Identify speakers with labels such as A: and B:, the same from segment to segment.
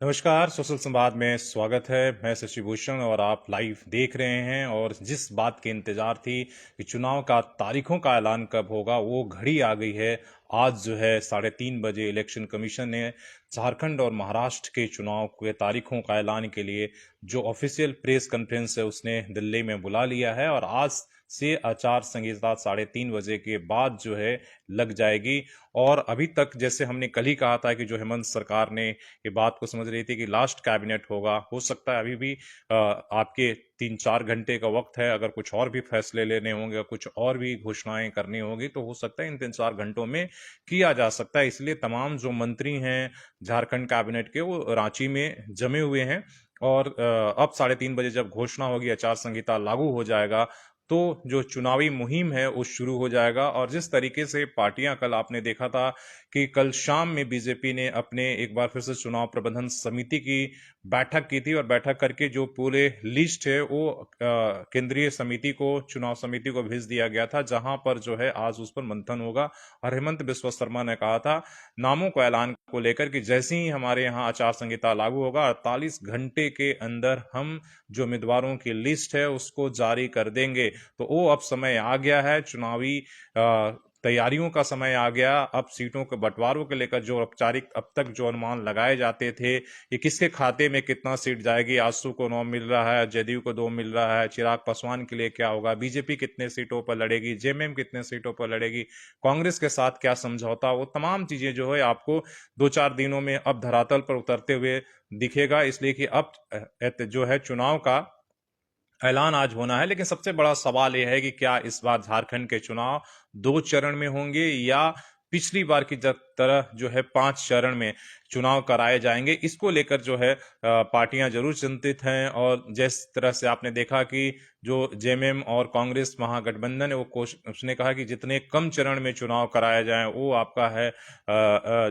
A: नमस्कार, सोशल संवाद में स्वागत है। मैं शशि भूषण और आप लाइव देख रहे हैं। और जिस बात की इंतजार थी कि चुनाव का तारीखों का ऐलान कब होगा, वो घड़ी आ गई है। आज जो है 3:30 बजे इलेक्शन कमीशन ने झारखंड और महाराष्ट्र के चुनाव के तारीखों का ऐलान के लिए जो ऑफिशियल प्रेस कॉन्फ्रेंस है उसने दिल्ली में बुला लिया है। और आज से आचार संहिता 3:30 बजे के बाद जो है लग जाएगी। और अभी तक जैसे हमने कल ही कहा था कि जो हेमंत सरकार ने ये बात को समझ रही थी कि लास्ट कैबिनेट होगा, हो सकता है अभी भी आपके 3-4 घंटे का वक्त है। अगर कुछ और भी फैसले लेने होंगे, कुछ और भी घोषणाएं करनी होगी, तो हो सकता है इन 3-4 घंटों में किया जा सकता है। इसलिए तमाम जो मंत्री हैं झारखंड कैबिनेट के, वो रांची में जमे हुए हैं। और अब 3:30 बजे जब घोषणा होगी, आचार संहिता लागू हो जाएगा, तो जो चुनावी मुहिम है वो शुरू हो जाएगा। और जिस तरीके से पार्टियां, कल आपने देखा था कि कल शाम में बीजेपी ने अपने एक बार फिर से चुनाव प्रबंधन समिति की बैठक की थी, और बैठक करके जो पूरे लिस्ट है वो केंद्रीय समिति को, चुनाव समिति को भेज दिया गया था, जहां पर जो है आज उस पर मंथन होगा। और हेमंत बिस्वा शर्मा ने कहा था नामों को ऐलान को लेकर कि जैसे ही हमारे यहाँ आचार संहिता लागू होगा, 48 घंटे के अंदर हम जो उम्मीदवारों की लिस्ट है उसको जारी कर देंगे। तो वो अब समय आ गया है, चुनावी तैयारियों का समय आ गया। अब सीटों के बंटवारों के लेकर जो औपचारिक अब तक जो अनुमान लगाए जाते थे कि किसके खाते में कितना सीट जाएगी, आजसू को 9 मिल रहा है, जदयू को 2 मिल रहा है, चिराग पासवान के लिए क्या होगा, बीजेपी कितने सीटों पर लड़ेगी, जेएमएम कितने सीटों पर लड़ेगी, कांग्रेस के साथ क्या समझौता, वो तमाम चीजें जो है आपको 2-4 दिनों में अब धरातल पर उतरते हुए दिखेगा। इसलिए कि अब जो है चुनाव का ऐलान आज होना है। लेकिन सबसे बड़ा सवाल यह है कि क्या इस बार झारखंड के चुनाव 2 चरण में होंगे, या पिछली बार की तरह जो है 5 चरण में चुनाव कराए जाएंगे। इसको लेकर जो है पार्टियां जरूर चिंतित हैं। और जिस तरह से आपने देखा कि जो जेएमएम और कांग्रेस महागठबंधन है, वो उसने कहा कि जितने कम चरण में चुनाव कराया जाए वो आपका है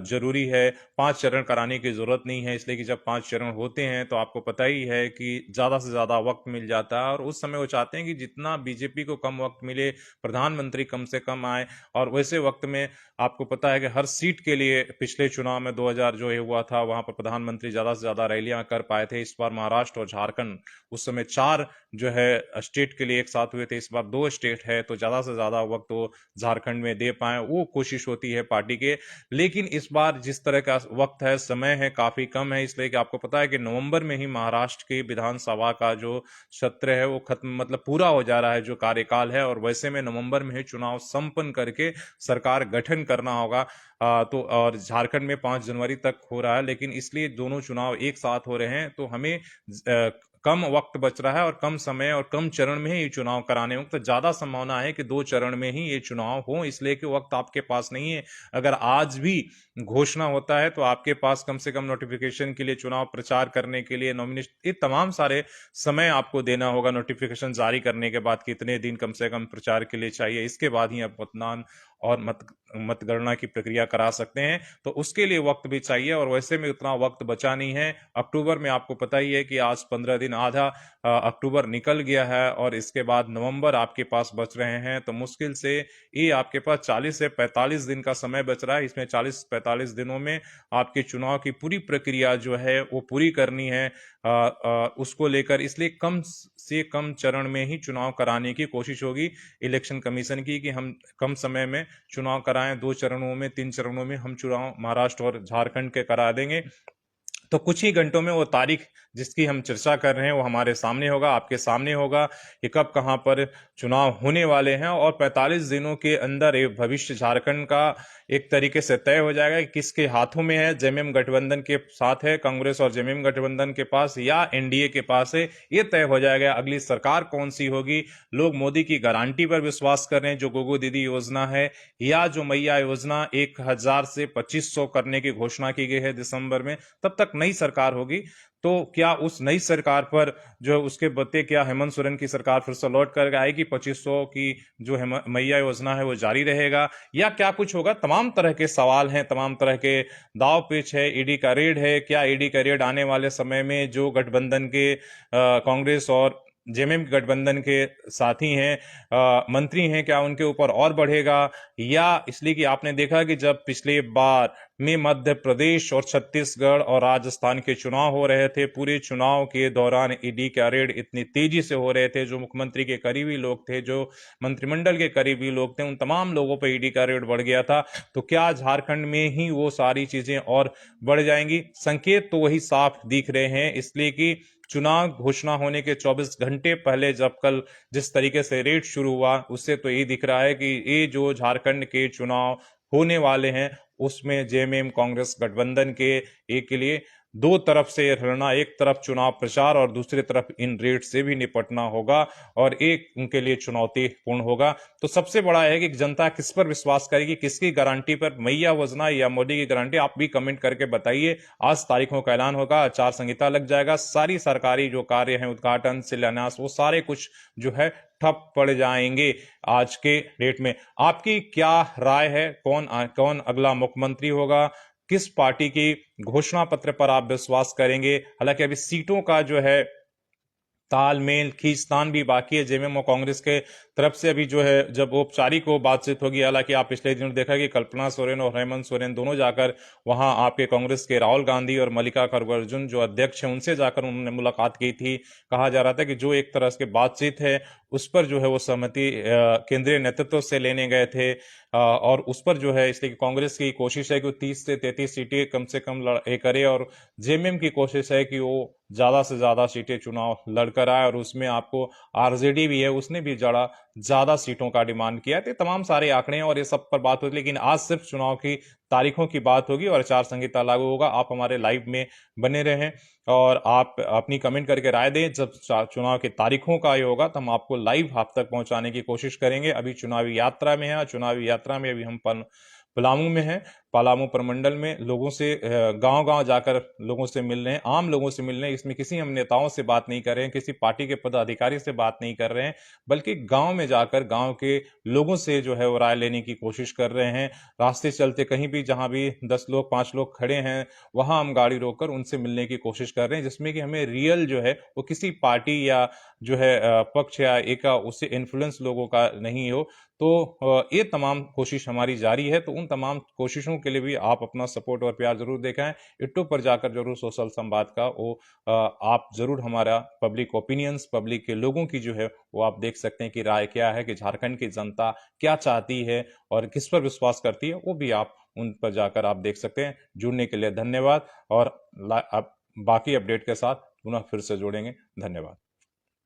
A: जरूरी है। 5 चरण कराने की जरूरत नहीं है, इसलिए कि जब 5 चरण होते हैं तो आपको पता ही है कि ज्यादा से ज्यादा वक्त मिल जाता है। और उस समय वो चाहते हैं कि जितना बीजेपी को कम वक्त मिले, प्रधानमंत्री कम से कम आए। और वैसे वक्त में आपको पता है कि हर सीट के लिए पिछले चुनाव में 2000 जो हुआ था, वहां पर प्रधानमंत्री ज्यादा से ज्यादा रैलियां कर पाए थे। इस बार महाराष्ट्र और झारखंड, उस समय 4 जो है स्टेट के लिए एक साथ हुए थे, इस बार 2 स्टेट है, तो ज्यादा से ज्यादा वक्त वो झारखंड में दे पाए, वो कोशिश होती है पार्टी के। लेकिन इस बार जिस तरह का वक्त है, समय है, काफी कम है। इसलिए कि आपको पता है कि नवंबर में ही महाराष्ट्र की विधानसभा का जो सत्र है वो खत्म, मतलब पूरा हो जा रहा है, जो कार्यकाल है। और वैसे में नवंबर में ही चुनाव संपन्न करके सरकार गठन करना होगा। तो और झारखंड में 5 जनवरी तक हो रहा है, लेकिन इसलिए दोनों चुनाव एक साथ हो रहे हैं, तो हमें कम वक्त बच रहा है और कम समय और कम चरण में ही ये चुनाव कराने होंगे। तो ज्यादा संभावना है कि 2 चरण में ही ये चुनाव हो, इसलिए कि वक्त आपके पास नहीं है। अगर आज भी घोषणा होता है तो आपके पास कम से कम नोटिफिकेशन के लिए, चुनाव प्रचार करने के लिए, नॉमिनेशन, ये तमाम सारे समय आपको देना होगा। नोटिफिकेशन जारी करने के बाद कितने दिन कम से कम प्रचार के लिए चाहिए, इसके बाद ही आप मतदान और मतगणना की प्रक्रिया करा सकते हैं। तो उसके लिए वक्त भी चाहिए, और वैसे में उतना वक्त बचा नहीं है। अक्टूबर में आपको पता ही है कि आज 15 दिन, आधा अक्टूबर निकल गया है, और इसके बाद नवंबर आपके पास बच रहे हैं। तो मुश्किल से ये आपके पास 40 से 45 दिन का समय बच रहा है। इसमें 40-45 दिनों में आपके चुनाव की पूरी प्रक्रिया जो है वो पूरी करनी है। उसको लेकर इसलिए कम से कम चरण में ही चुनाव कराने की कोशिश होगी इलेक्शन कमीशन की, कि हम कम समय में चुनाव कराएं। 2 चरणों में, 3 चरणों में हम चुनाव महाराष्ट्र और झारखंड के करा देंगे। तो कुछ ही घंटों में वो तारीख जिसकी हम चर्चा कर रहे हैं वो हमारे सामने होगा, आपके सामने होगा कि कब कहां पर चुनाव होने वाले हैं। और 45 दिनों के अंदर ये भविष्य झारखंड का एक तरीके से तय हो जाएगा कि किसके हाथों में है। जेएमएम गठबंधन के साथ है कांग्रेस, और जेएमएम गठबंधन के पास या एनडीए के पास है, ये तय हो जाएगा। अगली सरकार कौन सी होगी। लोग मोदी की गारंटी पर विश्वास कर रहे हैं, जो गोगो दीदी योजना है, या जो मैया योजना 1000 से 2500 करने की घोषणा की गई है दिसंबर में, तब तक नई सरकार होगी। तो क्या उस नई सरकार पर जो उसके बदले, क्या हेमंत सोरेन की सरकार फिर से लौट कर आएगी, 2500 की जो मैया योजना है वो जारी रहेगा, या क्या कुछ होगा। तमाम तरह के सवाल हैं, तमाम तरह के दाव पेच है। ईडी का रेड है, क्या ईडी का रेड आने वाले समय में जो गठबंधन के कांग्रेस और जेएमएम गठबंधन के साथी हैं, मंत्री हैं, क्या उनके ऊपर और बढ़ेगा? या इसलिए कि आपने देखा कि जब पिछले बार में मध्य प्रदेश और छत्तीसगढ़ और राजस्थान के चुनाव हो रहे थे, पूरे चुनाव के दौरान ईडी का रेड इतनी तेजी से हो रहे थे, जो मुख्यमंत्री के करीबी लोग थे, जो मंत्रिमंडल के करीबी लोग थे, उन तमाम लोगों पर ईडी का रेड बढ़ गया था। तो क्या झारखंड में ही वो सारी चीजें और बढ़ जाएंगी? संकेत तो वही साफ दिख रहे हैं, इसलिए कि चुनाव घोषणा होने के 24 घंटे पहले जब कल जिस तरीके से रेड शुरू हुआ, उससे तो ये दिख रहा है कि ये जो झारखंड के चुनाव होने वाले हैं, उसमें जेएमएम कांग्रेस गठबंधन के एक के लिए दो तरफ से लड़ना, एक तरफ चुनाव प्रचार और दूसरी तरफ इन रेड से भी निपटना होगा, और एक उनके लिए चुनौतीपूर्ण होगा। तो सबसे बड़ा है कि जनता किस पर विश्वास करेगी, किसकी गारंटी पर, मैया वजना या मोदी की गारंटी? आप भी कमेंट करके बताइए। आज तारीखों का ऐलान होगा, आचार संहिता लग जाएगा, सारी सरकारी जो कार्य हैं, उद्घाटन, शिलान्यास, वो सारे कुछ जो है ठप पड़ जाएंगे आज के डेट में। आपकी क्या राय है? कौन कौन अगला मुख्यमंत्री होगा? किस पार्टी की घोषणा पत्र पर आप विश्वास करेंगे? हालांकि अभी सीटों का जो है तालमेल खींचतान भी बाकी है जेएमएम और कांग्रेस के तरफ से। अभी जो है जब औपचारिक वो बातचीत होगी, हालांकि आप पिछले दिनों देखा कि कल्पना सोरेन और हेमंत सोरेन दोनों जाकर वहां आपके कांग्रेस के राहुल गांधी और मल्लिका खरगे जो अध्यक्ष हैं, उनसे जाकर उन्होंने मुलाकात की थी। कहा जा रहा था कि जो एक तरह से बातचीत है, उस पर जो है वो सहमति केंद्रीय नेतृत्व से लेने गए थे, और उस पर जो है, इसलिए कांग्रेस की कोशिश है कि वो 30 से 33 सीटें कम से कम करे, और जेएमएम की कोशिश है कि वो ज्यादा से ज्यादा सीटें चुनाव लड़कर आए, और उसमें आपको आरजेडी भी है, उसने भी ज्यादा सीटों का डिमांड किया है। तो तमाम सारे आंकड़े हैं और ये सब पर बात होती है, लेकिन आज सिर्फ चुनाव की तारीखों की बात होगी और आचार संहिता लागू होगा। आप हमारे लाइव में बने रहें और आप अपनी कमेंट करके राय दें। जब चुनाव की तारीखों का ये होगा तो हम आपको लाइव आप तक पहुंचाने की कोशिश करेंगे। अभी चुनावी यात्रा में है, चुनावी यात्रा में अभी हम पलामू में हैं। पलामू प्रमंडल में लोगों से गांव-गांव जाकर लोगों से मिल रहे हैं, आम लोगों से मिल रहे हैं। इसमें किसी हम नेताओं से बात नहीं कर रहे हैं, किसी पार्टी के पदाधिकारी से बात नहीं कर रहे हैं, बल्कि गांव में जाकर गांव के लोगों से जो है वो राय लेने की कोशिश कर रहे हैं। रास्ते चलते कहीं भी जहां भी 10 लोग 5 लोग खड़े हैं, वहां हम गाड़ी रोककर उनसे मिलने की कोशिश कर रहे हैं, जिसमें कि हमें रियल जो है वो किसी पार्टी या जो है पक्ष या एक उससे इन्फ्लुएंस लोगों का नहीं हो। तो ये तमाम कोशिश हमारी जारी है। तो उन तमाम कोशिशों के लिए भी आप अपना सपोर्ट और प्यार जरूर दिखाएं। यूट्यूब पर जाकर जरूर सोशल संवाद का वो आप जरूर हमारा पब्लिक ओपिनियंस, पब्लिक के लोगों की जो है वो आप देख सकते हैं कि राय क्या है, कि झारखंड की जनता क्या चाहती है और किस पर विश्वास करती है, वो भी आप उन पर जाकर आप देख सकते हैं। जुड़ने के लिए धन्यवाद, और बाकी अपडेट के साथ पुनः फिर से जोड़ेंगे। धन्यवाद।